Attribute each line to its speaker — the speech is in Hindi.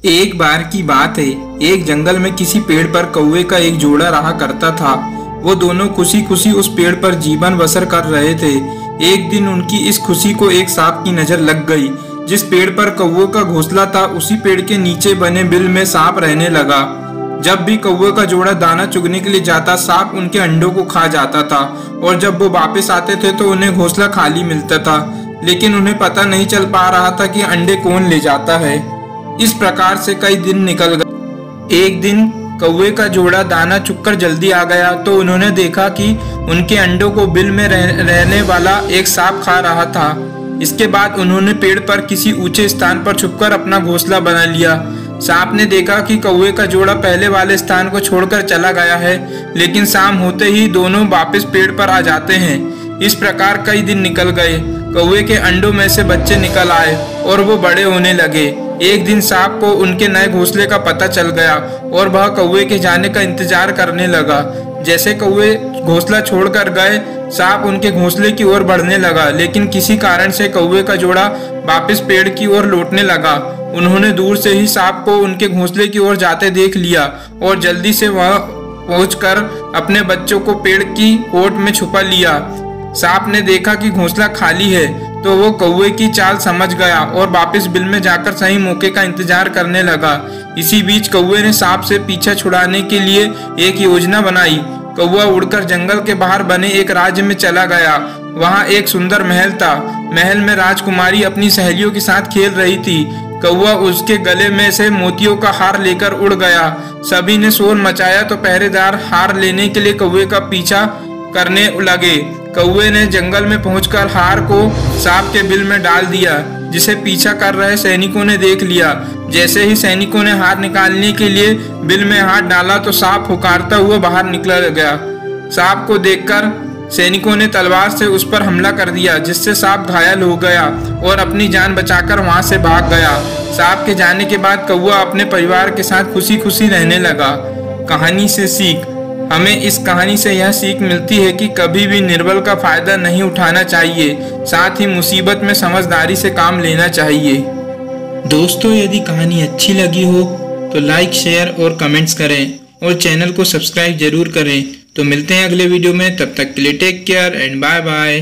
Speaker 1: एक बार की बात है, एक जंगल में किसी पेड़ पर कौवे का एक जोड़ा रहा करता था। वो दोनों खुशी खुशी उस पेड़ पर जीवन बसर कर रहे थे। एक दिन उनकी इस खुशी को एक सांप की नजर लग गई। जिस पेड़ पर कौवे का घोंसला था, उसी पेड़ के नीचे बने बिल में सांप रहने लगा। जब भी कौवे का जोड़ा दाना चुगने के लिए जाता, सांप उनके अंडों को खा जाता था और जब वो वापस आते थे तो उन्हें घोंसला खाली मिलता था, लेकिन उन्हें पता नहीं चल पा रहा था कि अंडे कौन ले जाता है। इस प्रकार से कई दिन निकल गए। एक दिन कौवे का जोड़ा दाना चुगकर जल्दी आ गया तो उन्होंने देखा कि उनके अंडों को बिल में रहने वाला एक सांप खा रहा था। इसके बाद उन्होंने पेड़ पर किसी ऊंचे स्थान पर छुपकर अपना घोंसला बना लिया। सांप ने देखा कि कौवे का जोड़ा पहले वाले स्थान को छोड़कर चला गया है, लेकिन शाम होते ही दोनों वापस पेड़ पर आ जाते हैं। इस प्रकार कई दिन निकल गए। कौवे के अंडों में से बच्चे निकल आए और वो बड़े होने लगे। एक दिन सांप को उनके नए घोंसले का पता चल गया और वह कौवे के जाने का इंतजार करने लगा। जैसे कौवे घोंसला छोड़कर गए, सांप उनके घोंसले की ओर बढ़ने लगा, लेकिन किसी कारण से कौवे का जोड़ा वापस पेड़ की ओर लौटने लगा। उन्होंने दूर से ही सांप को उनके घोंसले की ओर जाते देख लिया और जल्दी से वहां पहुंचकर अपने बच्चों को पेड़ की ओट में छुपा लिया। सांप ने देखा कि घोंसला खाली है तो वो कौवे की चाल समझ गया और वापस बिल में जाकर सही मौके का इंतजार करने लगा। इसी बीच कौवे ने सांप से पीछा छुड़ाने के लिए एक योजना बनाई। कौवा उड़कर जंगल के बाहर बने एक राज्य में चला गया। वहाँ एक सुंदर महल था। महल में राजकुमारी अपनी सहेलियों के साथ खेल रही थी। कौवा उसके गले में से मोतियों का हार लेकर उड़ गया। सभी ने शोर मचाया तो पहरेदार हार लेने के लिए कौवे का पीछा करने लगे। कौवे ने जंगल में पहुंचकर हार को सांप के बिल में डाल दिया, जिसे पीछा कर रहे सैनिकों ने देख लिया। जैसे ही सैनिकों ने हार निकालने के लिए बिल में हाथ डाला तो सांप हुंकारता हुआ बाहर निकल गया। सांप को देखकर सैनिकों ने तलवार से उस पर हमला कर दिया, जिससे सांप घायल हो गया और अपनी जान बचाकर वहां से भाग गया। सांप के जाने के बाद कौवा अपने परिवार के साथ खुशी खुशी रहने लगा। कहानी से सीख। हमें इस कहानी से यह सीख मिलती है कि कभी भी निर्बल का फायदा नहीं उठाना चाहिए, साथ ही मुसीबत में समझदारी से काम लेना चाहिए। दोस्तों, यदि कहानी अच्छी लगी हो तो लाइक, शेयर और कमेंट्स करें और चैनल को सब्सक्राइब जरूर करें। तो मिलते हैं अगले वीडियो में, तब तक के लिए take care and bye bye.